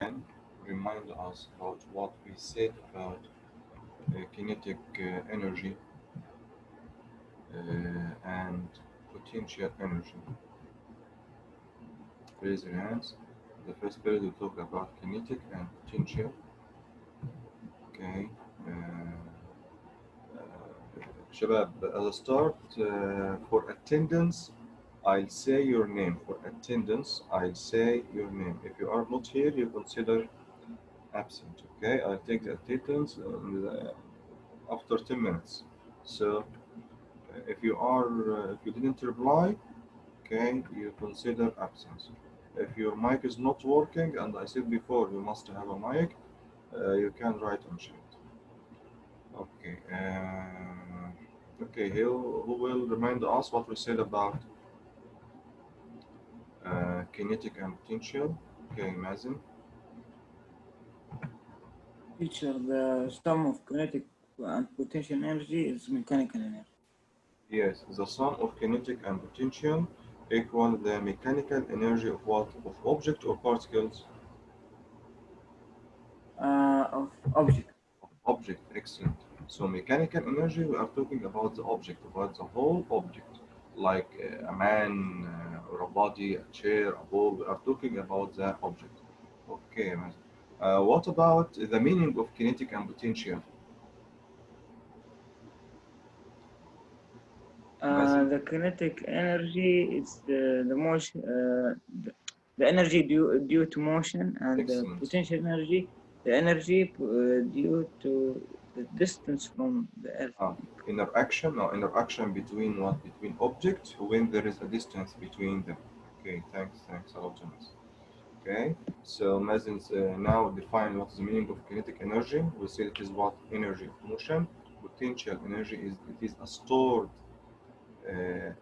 can remind us about what we said about kinetic energy and potential energy. Raise your hands. The first period we talked about kinetic and potential. Okay. Shabab, as a start, for attendance, I'll say your name. For attendance, I'll say your name. If you are not here, you consider absent. Okay, I'll take the attendance after 10 minutes. So if you didn't reply, okay, you consider absence. If your mic is not working, and I said before, you must have a mic, you can write on chat. Okay. Okay, who will remind us what we said about kinetic and potential? Okay, Mazen. Teacher, the sum of kinetic and potential energy is mechanical energy. Yes, the sum of kinetic and potential equal the mechanical energy of what? Of object or particles? Of object. Object, excellent. So mechanical energy, we are talking about the object, about the whole object, like a man or a body, a chair, a ball. We are talking about the object. Okay, Mazen. What about the meaning of kinetic and potential? Mazen? The kinetic energy is the motion, the energy due to motion, and the Excellent. potential energy, the energy due to the distance from the Earth. Ah, interaction between what? Between objects when there is a distance between them. Okay, thanks a lot, Thomas. Okay, so Mazen now define what is the meaning of kinetic energy. We say it is what? Energy of motion. Potential energy is it is a stored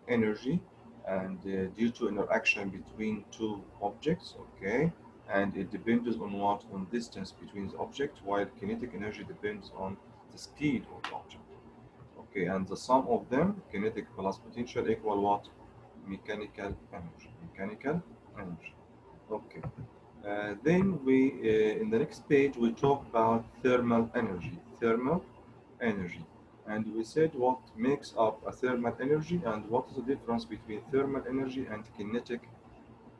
energy and due to interaction between two objects, okay, and it depends on what? On distance between the object, while kinetic energy depends on the speed of the object. Okay, and the sum of them, kinetic plus potential, equal what? Mechanical energy. Mechanical energy. Okay. Then in the next page, we talk about thermal energy. Thermal energy. And we said what makes up a thermal energy and what is the difference between thermal energy and kinetic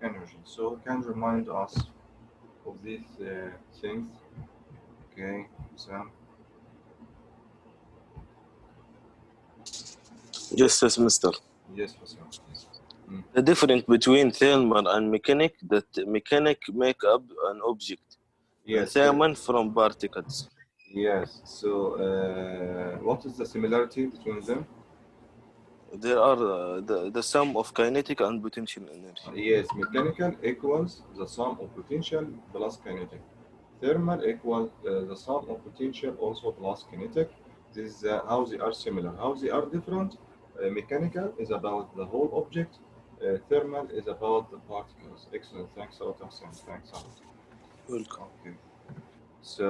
energy. So can you remind us of these things? Okay, Sam. Yes, mister. Yes, Sam. Mm. The difference between thermal and mechanic, that mechanic make up an object, and Yes, thermal from particles. yes. So what is the similarity between them? There are the sum of kinetic and potential energy. Yes, mechanical equals the sum of potential plus kinetic. Thermal equals the sum of potential also plus kinetic. This is how they are similar. How they are different? Mechanical is about the whole object. Thermal is about the particles. Excellent. Thanks a lot, Hassan. Thanks a lot. Welcome. Okay. So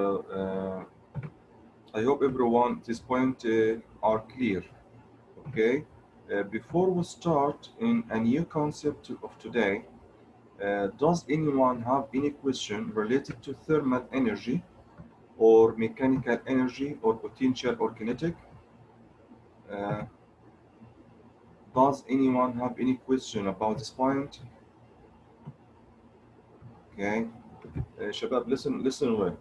I hope everyone at this point are clear. Okay. Before we start in a new concept of today, does anyone have any question related to thermal energy or mechanical energy or potential or kinetic? Uh, does anyone have any question about this point? Okay, Shabab, listen well.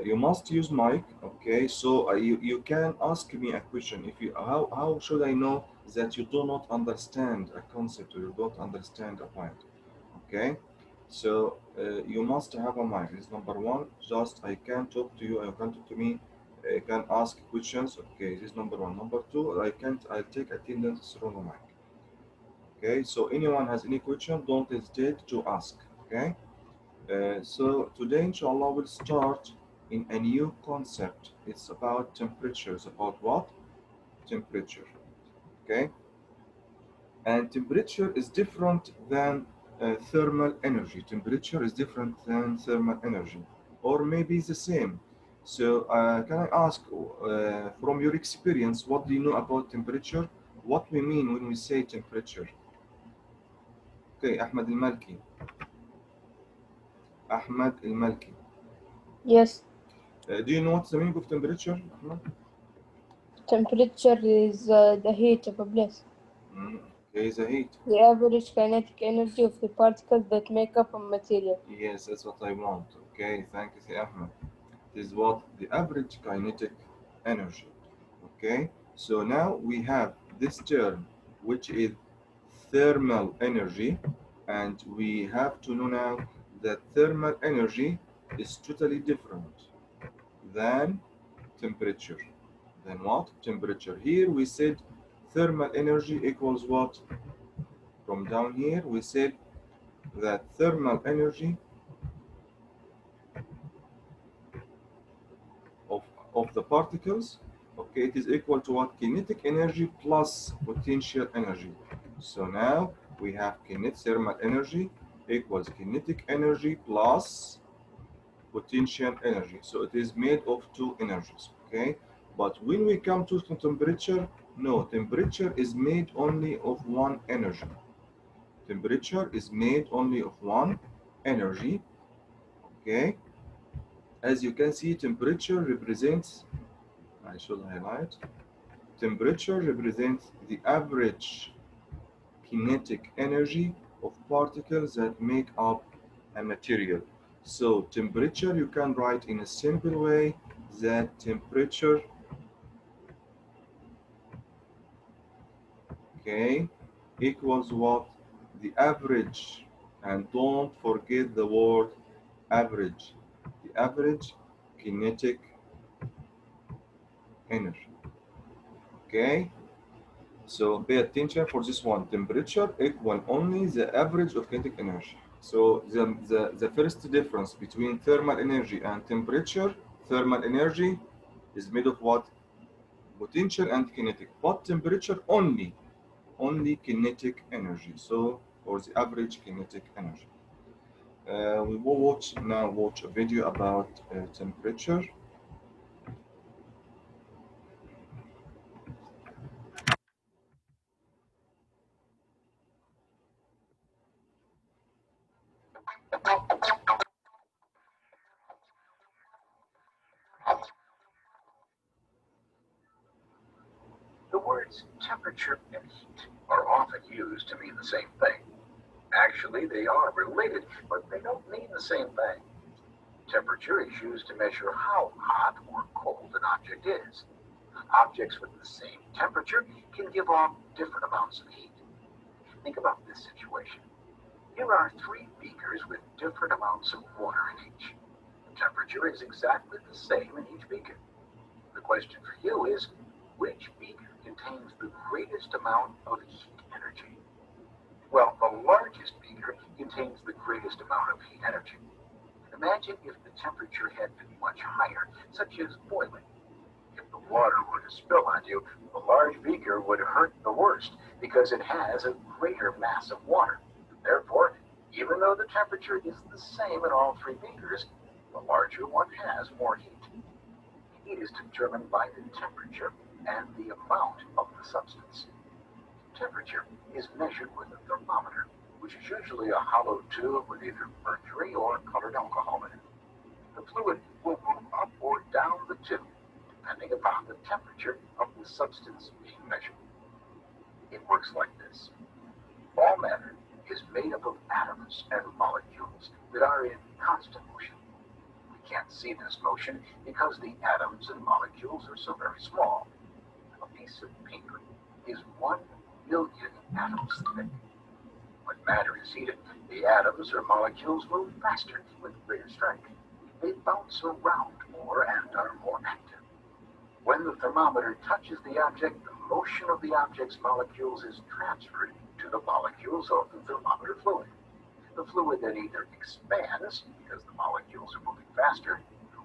You must use mic. Okay, so you can ask me a question. If you how should I know that you do not understand a concept or you don't understand a point? Okay, so you must have a mic. This is number one. Just I can talk to you. You can talk to me. I can ask questions. Okay, this is number one. Number two, I can't. I'll take attendance through the mic. Okay, so anyone has any question, don't hesitate to ask. Okay, so today, inshallah, we'll start in a new concept. It's about temperature. It's about what? Temperature. Okay, and temperature is different than thermal energy. Temperature is different than thermal energy, or maybe it's the same. So, can I ask, from your experience, what do you know about temperature? What we mean when we say temperature? Okay, Ahmed Al Malki. Ahmed Al-Malki. Yes, Do you know what's the meaning of temperature, Ahmed? temperature is the heat of a place. Okay, the heat. The average kinetic energy of the particles that make up a material. Yes, that's what I want. Okay, thank you, Sir Ahmed. This is what the average kinetic energy. Okay, so now we have this term, which is thermal energy, and we have to know now that thermal energy is totally different than temperature. Then what? Temperature. Here we said thermal energy equals what? From down here we said that thermal energy of, of the particles, okay, it is equal to what? Kinetic energy plus potential energy. So now we have kinetic thermal energy equals kinetic energy plus potential energy. So it is made of two energies, okay? But when we come to temperature, no, temperature is made only of one energy. Temperature is made only of one energy, okay? As you can see, temperature represents, I should highlight, temperature represents the average kinetic energy of particles that make up a material. So temperature you can write in a simple way that temperature, okay, equals what? The average, and don't forget the word average, the average kinetic energy, okay? So pay attention for this one. Temperature equal only the average of kinetic energy. So the first difference between thermal energy and temperature, thermal energy is made of what? Potential and kinetic. But temperature only kinetic energy. So for the average kinetic energy. We will watch a video about temperature. The words temperature and heat are often used to mean the same thing. Actually, they are related, but they don't mean the same thing. Temperature is used to measure how hot or cold an object is. Objects with the same temperature can give off different amounts of heat. Think about this situation. Here are three beakers with different amounts of water in each. The temperature is exactly the same in each beaker. The question for you is, which beaker contains the greatest amount of heat energy? Well, the largest beaker contains the greatest amount of heat energy. Imagine if the temperature had been much higher, such as boiling. If the water were to spill on you, the large beaker would hurt the worst because it has a greater mass of water. Therefore, even though the temperature is the same in all three beakers, the larger one has more heat. Heat is determined by the temperature and the amount of the substance. Temperature is measured with a thermometer, which is usually a hollow tube with either mercury or colored alcohol in it. The fluid will move up or down the tube, depending upon the temperature of the substance being measured. It works like this. All matter is made up of atoms and molecules that are in constant motion. We can't see this motion because the atoms and molecules are so very small. A piece of paper is 1 million atoms thick. When matter is heated, the atoms or molecules move faster with greater strength. They bounce around more and are more active. When the thermometer touches the object, the motion of the object's molecules is transferred to the molecules of the thermometer fluid. The fluid then either expands because the molecules are moving faster,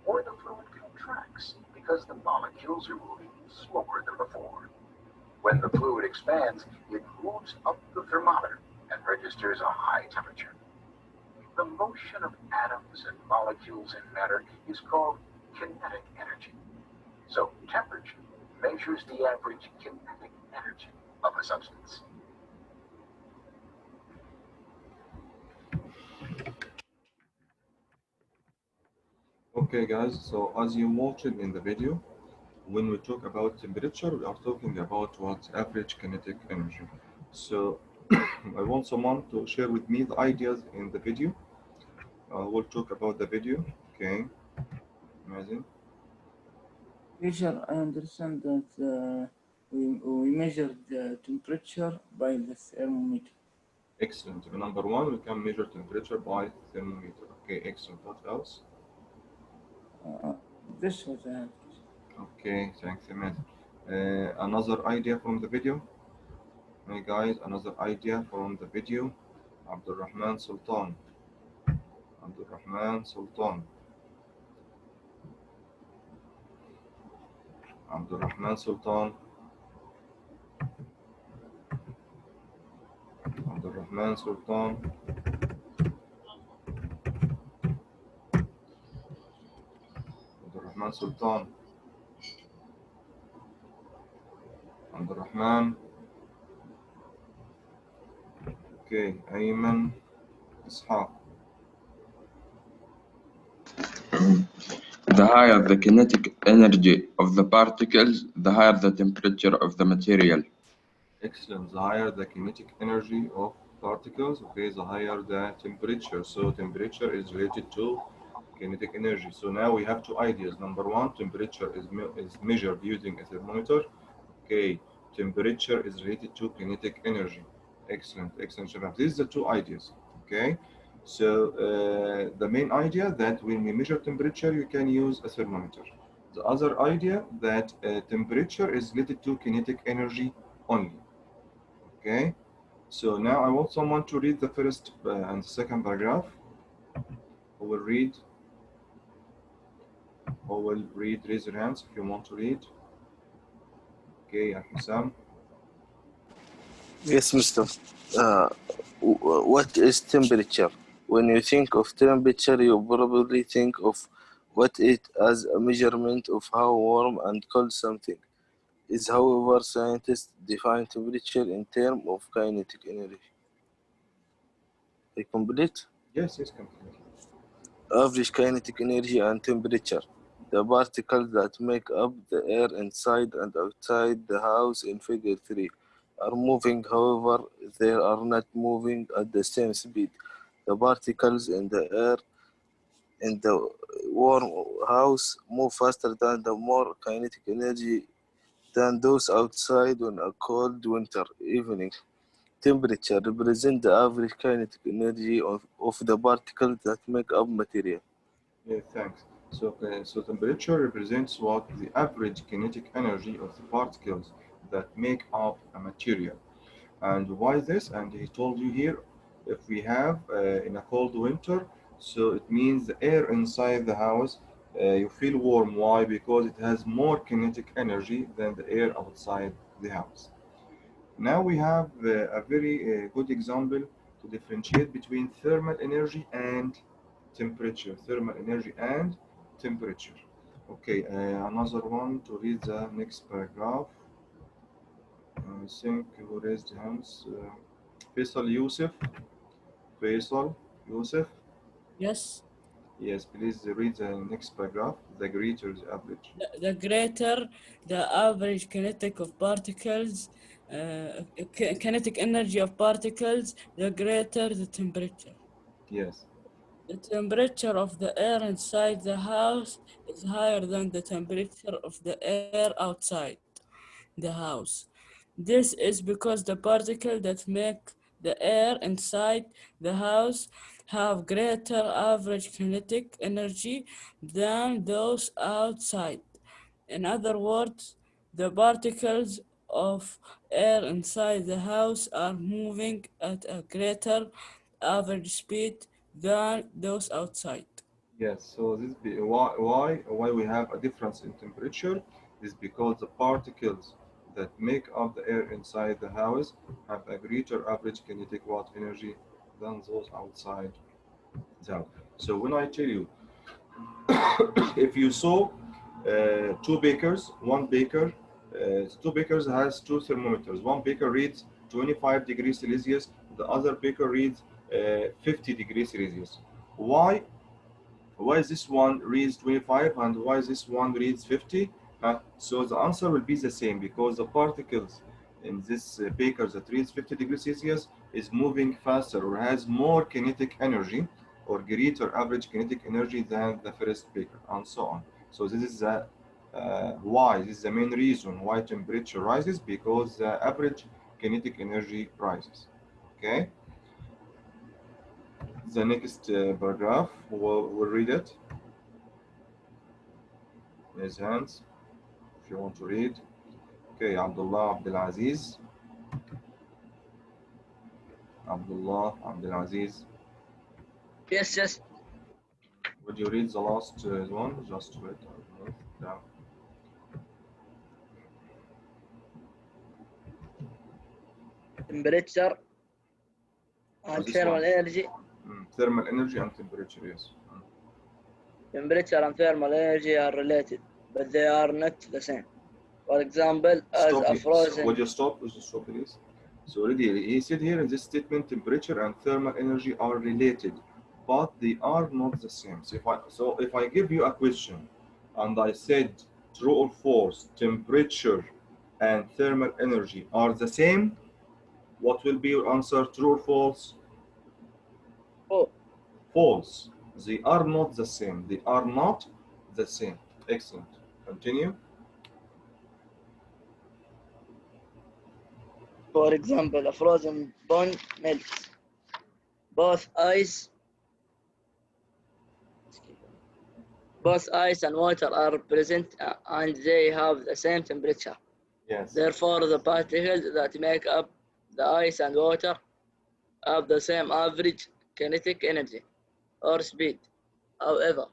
or the fluid contracts because the molecules are moving slower than before. When the fluid expands, it moves up the thermometer and registers a high temperature. The motion of atoms and molecules in matter is called kinetic energy. So temperature measures the average kinetic energy of a substance. Okay, guys, so as you watched in the video, when we talk about temperature, we are talking about what average kinetic energy. So I want someone to share with me the ideas in the video. We'll talk about the video. Okay, amazing. Teacher, I understand that we measure the temperature by the thermometer. Excellent. Number one, we can measure temperature by thermometer. Okay, excellent. What else? This was I have to say. Okay, thanks, amazing. Another idea from the video. Hey guys, another idea from the video. Abdulrahman Sultan. Abdulrahman Sultan. Abdulrahman Sultan. Abdulrahman Sultan. Abdulrahman Sultan. Abdulrahman. Okay, Ayman Ishaq. The higher the kinetic energy of the particles, the higher the temperature of the material. Excellent. The higher the kinetic energy of particles, okay, the higher the temperature. So temperature is related to kinetic energy. So now we have two ideas. Number one, temperature is measured using a thermometer. Okay, temperature is related to kinetic energy. Excellent, excellent, Shabab. These are the two ideas. Okay, so the main idea that when we measure temperature, you can use a thermometer. The other idea that temperature is related to kinetic energy only. Okay, so now I want someone to read the first and second paragraph. Who will read? Who will read? Raise your hands if you want to read. Okay, Sam. Yes, Mr. What is temperature? When you think of temperature, you probably think of what it as a measurement of how warm and cold something is. However, scientists define temperature in terms of kinetic energy. I complete. Yes, yes, complete. Average kinetic energy and temperature. The particles that make up the air inside and outside the house in figure 3 are moving, however, they are not moving at the same speed. The particles in the air in the warm house move faster than the more kinetic energy than those outside on a cold winter evening. Temperature represents the average kinetic energy of the particles that make up material. Yeah, thanks. So, so temperature represents what the average kinetic energy of the particles that make up a material. And why this? And he told you here, if we have in a cold winter, so it means the air inside the house, you feel warm. Why? Because it has more kinetic energy than the air outside the house. Now we have a very good example to differentiate between thermal energy and temperature. Thermal energy and temperature. Okay, another one to read the next paragraph. I think who raised hands? Faisal Yusuf. Faisal Yusuf. Yes, Yes, please read the next paragraph. The greater the average. the greater the average kinetic of particles, kinetic energy of particles, the greater the temperature. Yes. The temperature of the air inside the house is higher than the temperature of the air outside the house. This is because the particles that make the air inside the house have greater average kinetic energy than those outside. In other words, the particles of air inside the house are moving at a greater average speed than those outside. Yes, so why we have a difference in temperature is because the particles that make up the air inside the house have a greater average kinetic watt energy than those outside the house. So when I tell you, if you saw two bakers, two bakers has two thermometers. One baker reads 25 degrees Celsius, the other baker reads 50 degrees Celsius. Why Why is this one reads 25 and why is this one reads 50? So the answer will be the same because the particles in this beaker that reads 50 degrees Celsius is moving faster or has more kinetic energy or greater average kinetic energy than the first beaker and so on. So this is the why. This is the main reason why temperature rises, because the average kinetic energy rises. Okay. The next paragraph, we'll read it. Raise hands if you want to read. Okay, Abdullah Abdulaziz. Abdullah Abdulaziz. Yes, yes. Would you read the last one? Just wait. Down. Temperature Oh, and this thermal one. energy. Thermal energy and temperature, yes. Temperature and thermal energy are related, but they are not the same. For example, as Stop a here. frozen. Would you stop? Would you stop, please? So already he said here in this statement, temperature and thermal energy are related, but they are not the same. So if I give you a question and I said true or false, temperature and thermal energy are the same, what will be your answer? True or false? Oh, False. They are not the same. They are not the same. Excellent. Continue. for example, a frozen bone melts. Both ice, both ice and water are present and they have the same temperature. Yes. Therefore, the particles that make up the ice and water have the same average kinetic energy or speed. However,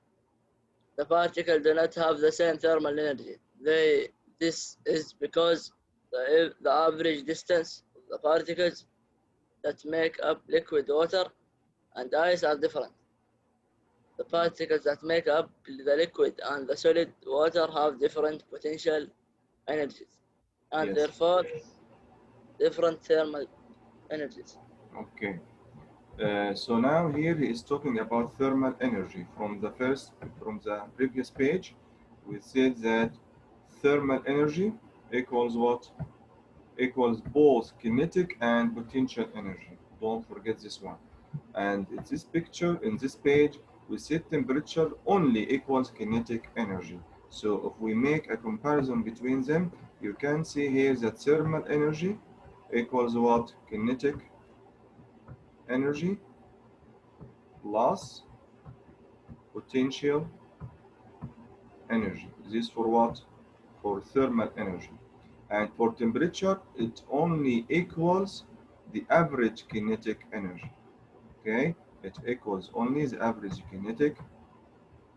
the particles do not have the same thermal energy. This is because the average distance of the particles that make up liquid water and ice are different. The particles that make up the liquid and the solid water have different potential energies and Yes. therefore different thermal energies. Okay. So now here he is talking about thermal energy. From the previous page, we said that thermal energy equals what? Equals both kinetic and potential energy. Don't forget this one. And in this picture, in this page, we said temperature only equals kinetic energy. So if we make a comparison between them, you can see here that thermal energy equals what? Kinetic energy plus potential energy. This for what? For thermal energy. And for temperature, it only equals the average kinetic energy. Okay? It equals only the average kinetic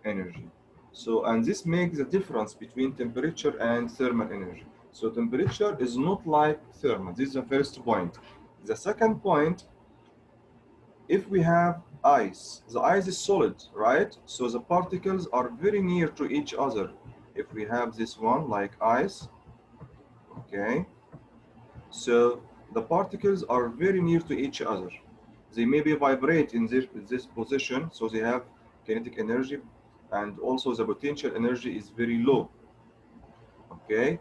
energy. So, and this makes the difference between temperature and thermal energy. So temperature is not like thermal. This is the first point. The second point, if we have ice, the ice is solid, right? So the particles are very near to each other. If we have this one like ice, okay, so the particles are very near to each other. They maybe vibrate in this position, so they have kinetic energy, and also the potential energy is very low, okay?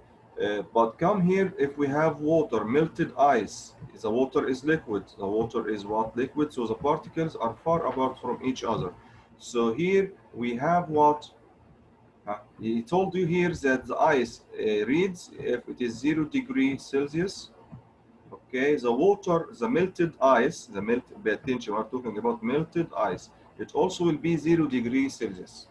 But come here, if we have water, melted ice, the water is liquid. The water is what? Liquid, so the particles are far apart from each other. So here we have what? He told you here that the ice reads if it is 0 degrees Celsius. Okay, the water, the melted ice, pay attention, we're talking about melted ice. It also will be 0 degrees Celsius.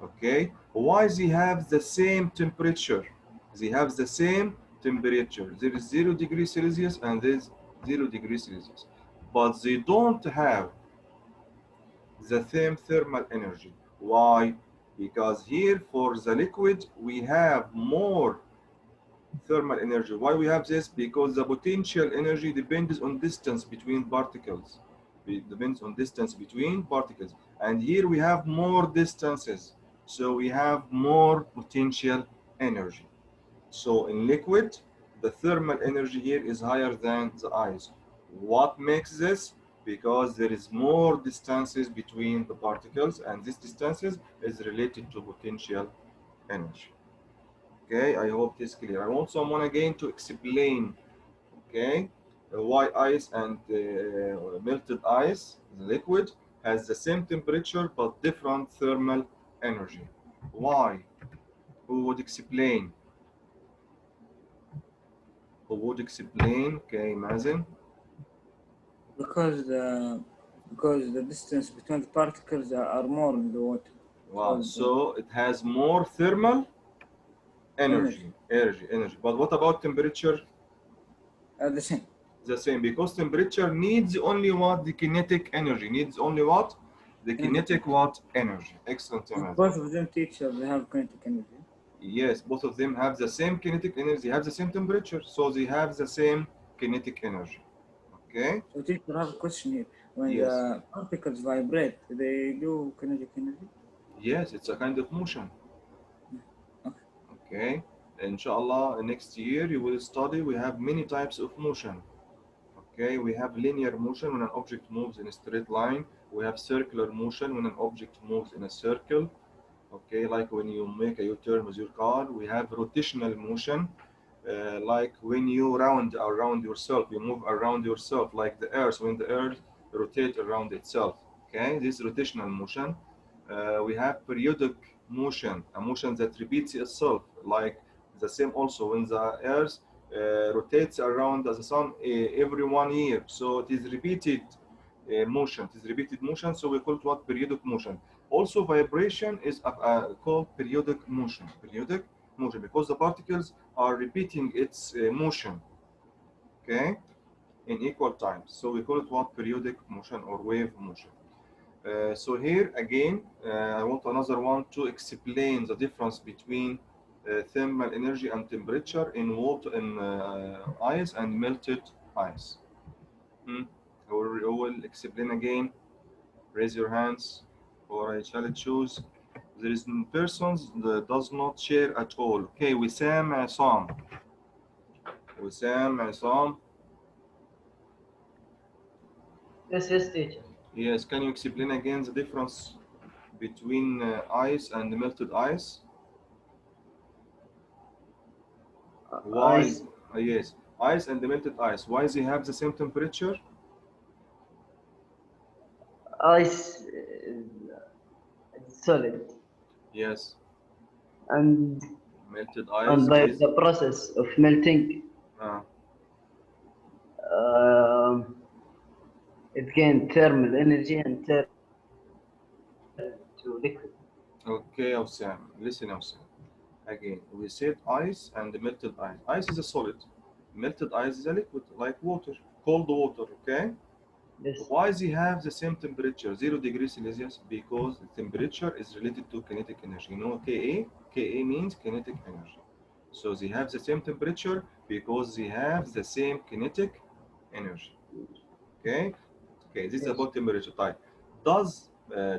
Okay, why they have the same temperature? They have the same temperature. There is 0 degrees Celsius and there's 0 degrees Celsius. But they don't have the same thermal energy. Why? Because here for the liquid, we have more thermal energy. Why we have this? Because the potential energy depends on distance between particles. It depends on distance between particles. And here we have more distances. So we have more potential energy. So in liquid, the thermal energy here is higher than the ice. What makes this? Because there is more distances between the particles, and this distances is related to potential energy. Okay, I hope this is clear. I want someone again to explain, okay, why ice and melted ice, the liquid, has the same temperature but different thermal energy. Why? Who would explain? Who would explain? Okay, Mazen. because the distance between the particles are more in the water. Wow, Called so it has more thermal energy. energy. But what about temperature? The same. The same, because temperature needs only what? The kinetic energy. Needs only what? The kinetic what? Energy. Excellent, Mazen. Both of them teach they have kinetic energy. Yes, both of them have the same kinetic energy, have the same temperature, so they have the same kinetic energy. Okay? So teacher, I have a question here. When Yes. the particles vibrate, they do kinetic energy? Yes, it's a kind of motion. Okay. Okay? Inshallah, next year you will study, we have many types of motion. Okay, we have linear motion when an object moves in a straight line. We have circular motion when an object moves in a circle. Okay, like when you make a U-turn with your car. We have rotational motion, like when you round around yourself, you move around yourself, like the earth, when the earth rotates around itself. Okay, this is rotational motion. We have periodic motion, a motion that repeats itself, like the same also when the earth rotates around the sun every 1 year. So it is repeated motion. It is repeated motion, so we call it what? Periodic motion. Also, vibration is called periodic motion. Periodic motion, because the particles are repeating its motion, okay, in equal times. So we call it what? Periodic motion or wave motion. So here again, I want another one to explain the difference between thermal energy and temperature in water, in ice and melted ice. Hmm. Who will explain again? Raise your hands, or I shall choose. There is persons that does not share at all. Okay, Wissam Asam. Wissam Asam. Yes, teacher. Yes, can you explain again the difference between ice and melted ice? Why? Ice, Yes, ice and melted ice. Why they have the same temperature? ice is solid, Yes, and melted ice by is. the process of melting, Uh, um, it gains thermal energy and turn to liquid. okay, Wissam. Listen, Wissam. Again, we said ice and melted ice. Ice is a solid. Melted ice is a liquid, like water, cold water, okay? Yes, Why they have the same temperature, 0 degrees Celsius? Because the temperature is related to kinetic energy. You know, Ka? Ka means kinetic energy. So they have the same temperature because they have the same kinetic energy. Okay? Okay, this is yes. about temperature type.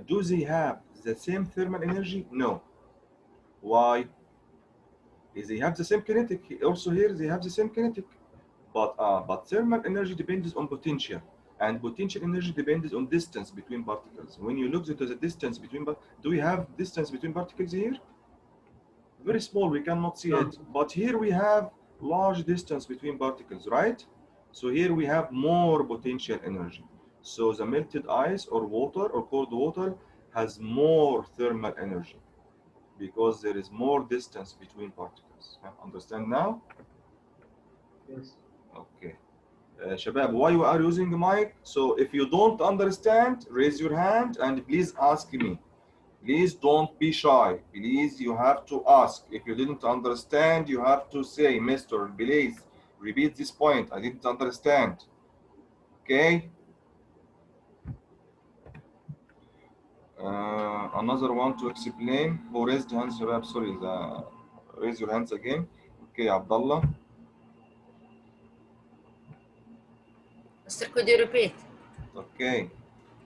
Do they have the same thermal energy? No. Why? They have the same kinetic. Also here they have the same kinetic. But thermal energy depends on potential, and potential energy depends on distance between particles. When you look into the distance between, do we have distance between particles here? Very small, we cannot see it. But here we have large distance between particles, right? So here we have more potential energy. So the melted ice or water or cold water has more thermal energy because there is more distance between particles. Understand now? Yes. Okay. Shabab, why you are using the mic? So if you don't understand, raise your hand and please ask me. Please don't be shy. Please, you have to ask. If you didn't understand, you have to say, Mister, please repeat this point. I didn't understand. Okay? Another one to explain. Who raised hands, Shabab? Sorry, raise your hands again. Okay, Abdullah. Mister, could you repeat? Okay.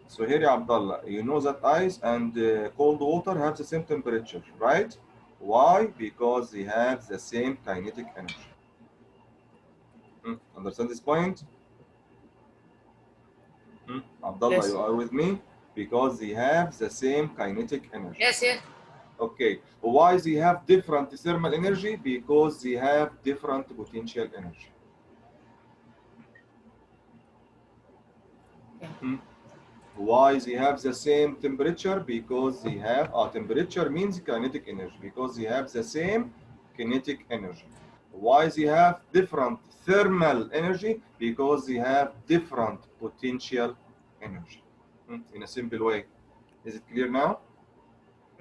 So here, ya Abdullah, you know that ice and cold water have the same temperature, right? Why? Because they have the same kinetic energy. Understand this point? Abdullah, Yes. you are with me? Because they have the same kinetic energy. Yes, yes. Okay. Why they have different thermal energy? Because they have different potential energy. Why they have the same temperature? Because they have temperature means kinetic energy. Because they have the same kinetic energy. Why they have different thermal energy? Because they have different potential energy. In a simple way. Is it clear now?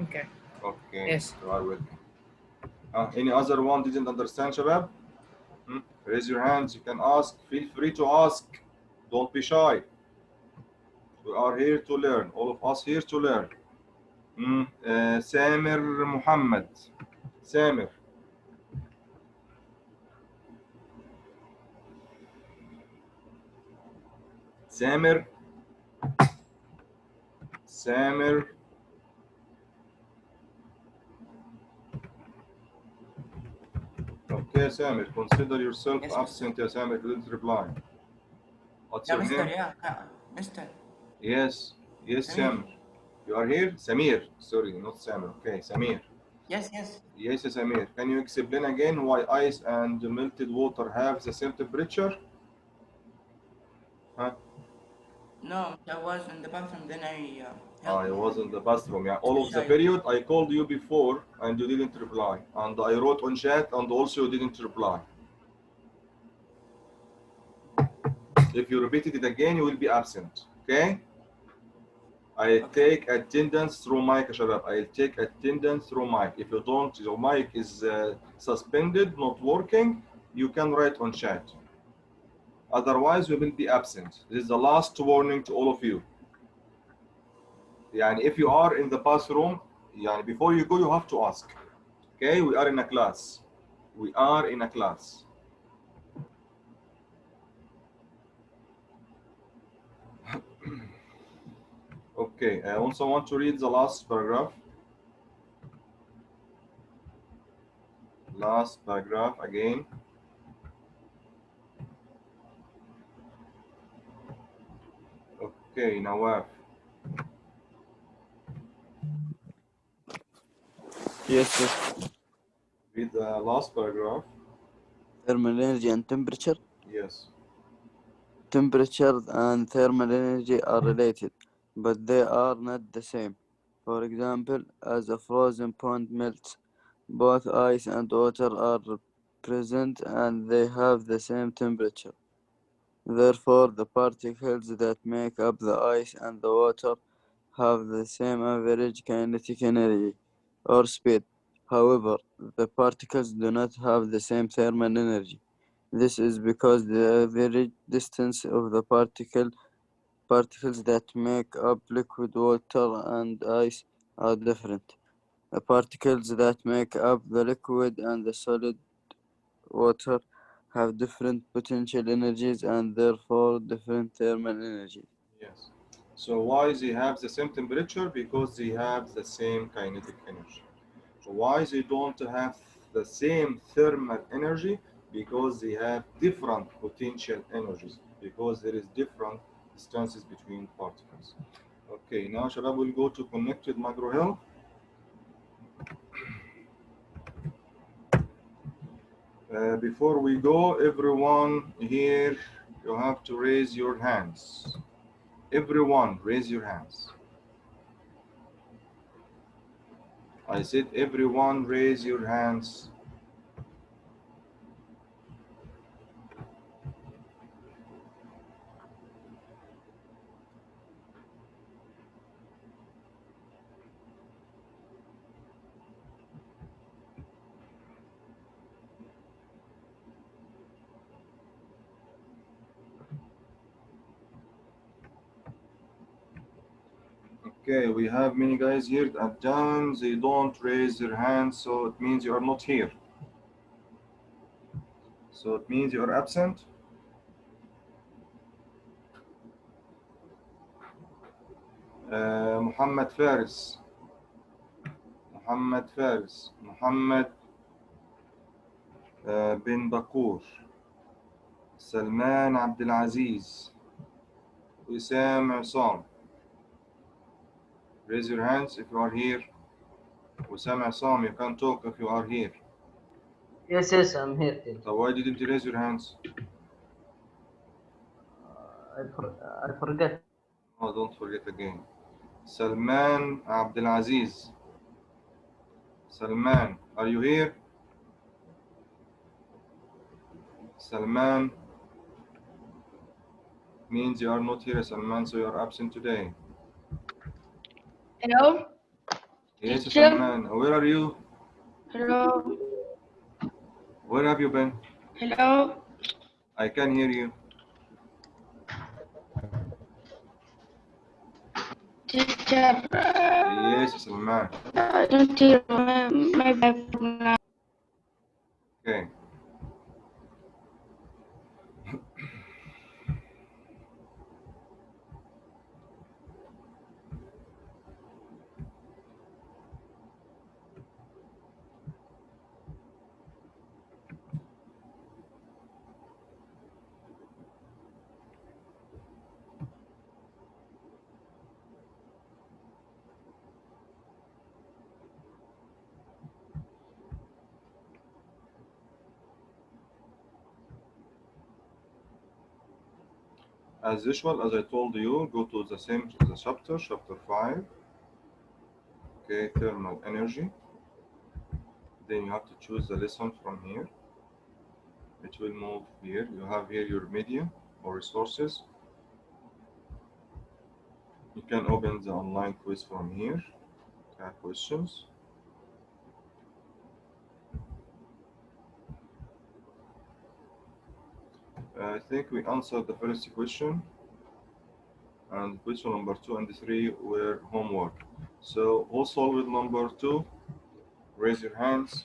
Okay. Okay, Yes. you are with me. Any other one didn't understand, Shabab? Raise your hands. You can ask. Feel free to ask. Don't be shy. We are here to learn. All of us here to learn. Samir Muhammad. Samir. Samir. Samir. Okay, Samir. Consider yourself Yes, mister. absent. Yes, Samir didn't reply. What's Yeah, your mister. name? Yeah, mister. Yes. Yes, Samir. Samir. You are here? Samir. Sorry, not Samir. Okay, Samir. Yes, yes. Yes, Samir. Can you explain again why ice and melted water have the same temperature? Huh? No, I was in the bathroom. Then I helped I my was in the bathroom. Yeah, all of the child. period I called you before and you didn't reply. And I wrote on chat and also you didn't reply. If you repeated it again, you will be absent. Okay? I Okay. take attendance through mic, Shabab. I'll take attendance through mic. If you don't, your mic is suspended, not working, you can write on chat. Otherwise, we will be absent. This is the last warning to all of you. Yani if you are in the bathroom, yani before you go, you have to ask. Okay, we are in a class. We are in a class. Okay, I also want to read the last paragraph. Last paragraph again. Okay, Nawaf, Yes, yes. read the last paragraph. Thermal energy and temperature. Yes. Temperature and thermal energy are related, but they are not the same. For example, as a frozen pond melts, both ice and water are present and they have the same temperature. Therefore, the particles that make up the ice and the water have the same average kinetic energy or speed. However, the particles do not have the same thermal energy. This is because the average distance of the particles that make up liquid water and ice are different. The particles that make up the liquid and the solid water have different potential energies and therefore different thermal energies. Yes. So why they have the same temperature? Because they have the same kinetic energy. Why they don't have the same thermal energy? Because they have different potential energies. Because there is different distances between particles. Okay, now Shabab will go to connected macro health. Before we go, everyone here, you have to raise your hands. Everyone, raise your hands. I said, everyone, raise your hands. Okay, we have many guys here at times they don't raise their hands, so it means you are not here. So it means you are absent. Muhammad Faris. Muhammad Faris. Muhammad bin Bakur. Salman Abdulaziz. Wissam Assam. Raise your hands if you are here. Wissam Assam, you can talk if you are here. Yes, yes, I'm here. Teacher. So why didn't you raise your hands? I forget. Oh, don't forget again. Salman Abdulaziz. Salman, are you here? Salman means you are not here, Salman, so you are absent today. Hello? Yes, Teacher? Salman. Where are you? Hello? Where have you been? Hello? I can hear you. Teacher, Yes, Salman. I don't hear. Maybe I forgot. Okay. As usual, as I told you, go to the chapter 5. Okay, thermal energy. Then you have to choose the lesson from here. It will move here. You have here your media or resources. You can open the online quiz from here. Have questions. I think we answered the first question, and question number 2 and 3 were homework. So who solved number 2? Raise your hands.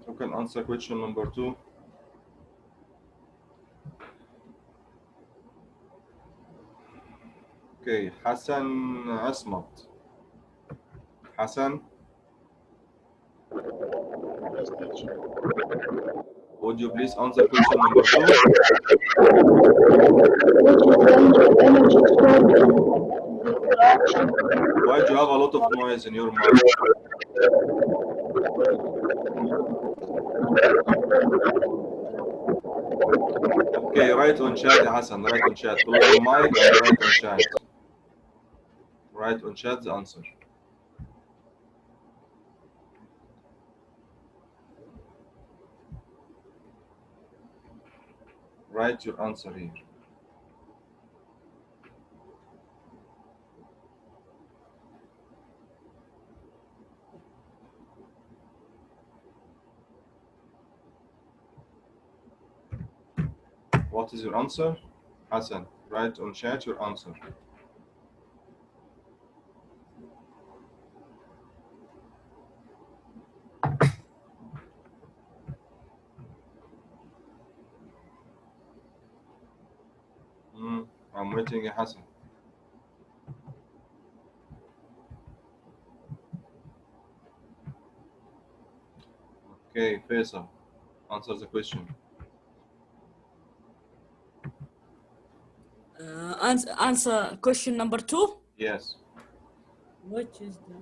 Who can answer question number 2? Okay, Hassan Asmat. Hassan, would you please answer question number 2? Why do you have a lot of noise in your mouth? Okay, write on chat, Hassan. Write on chat. Close your mic and write on chat. Write on chat the answer. Write your answer here. What is your answer? Hassan, write on chat your answer. I'm waiting, Hassan. Okay, Faisal, answer the question. Answer question number 2. Yes. Which is the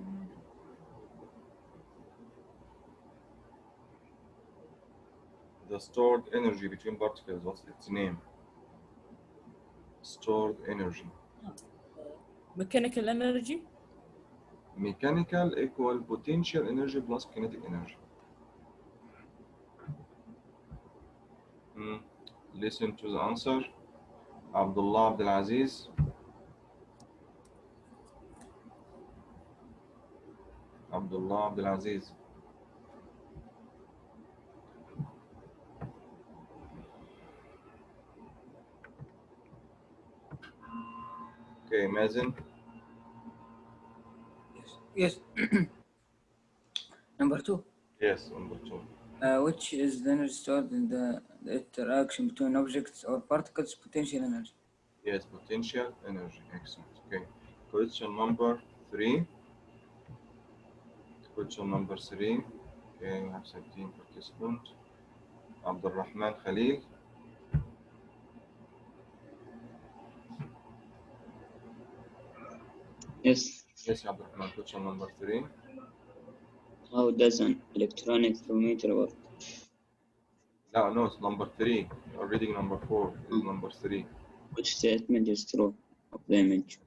The stored energy between particles, what's its name? Stored energy. mechanical energy? Mechanical equal potential energy plus kinetic energy. Listen to the answer. Abdullah Abdulaziz. Abdullah Abdulaziz. Okay, Mazen. Yes. Number 2. Yes, number 2. Which is the energy stored in the interaction between objects or particles, potential energy. Yes, potential energy. Excellent. Okay. Question number 3. Question number 3. Okay, we have 17 participants. Abdul Rahman Khalil. Yes. Yes, يا عبد الرحمن. Question number 3. How does an electronic thermometer work? No, it's number 3. You're reading number 4. This is number 3. Which statement is true of the image?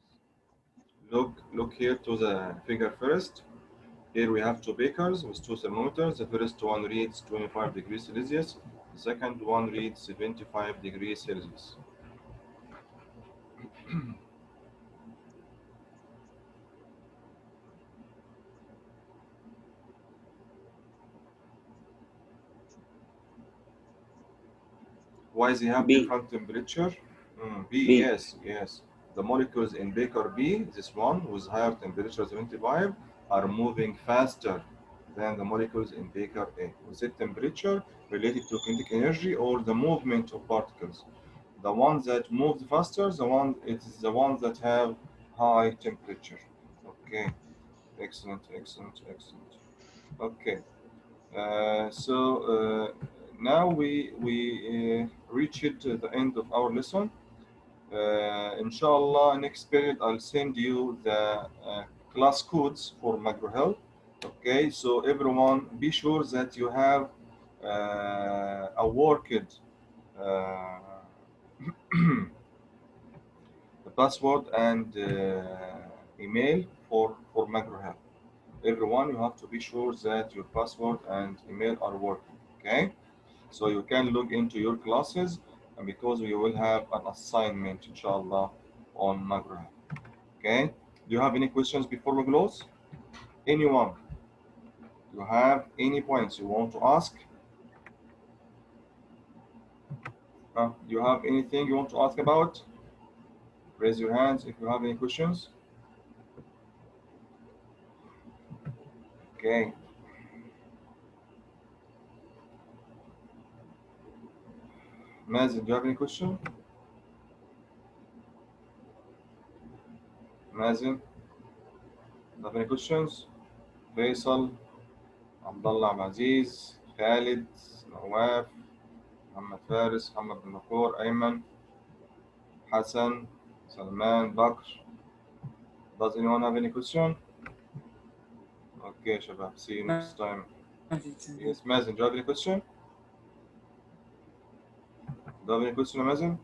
Look here to the figure first. Here we have 2 beakers with 2 thermometers. The first one reads 25 degrees Celsius. The second one reads 75 degrees Celsius. Why does he have B. different temperature? B, B. yes. The molecules in beaker B, this one with higher temperature 75, are moving faster than the molecules in beaker A. Was it temperature related to kinetic energy or the movement of particles? The ones that moved faster, it is the ones that have high temperature. Okay, excellent. Okay, now we reached the end of our lesson. Inshallah, next period I'll send you the class codes for MacroHealth. Okay, so everyone be sure that you have a worked password and email for MacroHealth. Everyone, you have to be sure that your password and email are working. Okay, so you can log into your classes, and because we will have an assignment, inshallah, on MacroHealth. Okay, do you have any questions before we close? Anyone? You have any points you want to ask? Do you have anything you want to ask about? Raise your hands if you have any questions. Okay. Mazen, do you have any question? Mazen, do you have any questions? Faisal, Abdullah Aziz, Khalid, Nawaf, Muhammad Faris, Muhammad bin Makur, Ayman, Hassan, Salman, Bakr. Does anyone have any question? Okay, Shabab, see you next time. Yes, Mazen, do you have any question? Do you have any question, Mazen?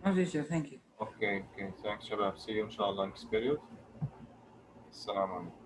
No, teacher, thank you. Okay, thanks, Shabab. See you inshallah next period. Assalamu alaikum.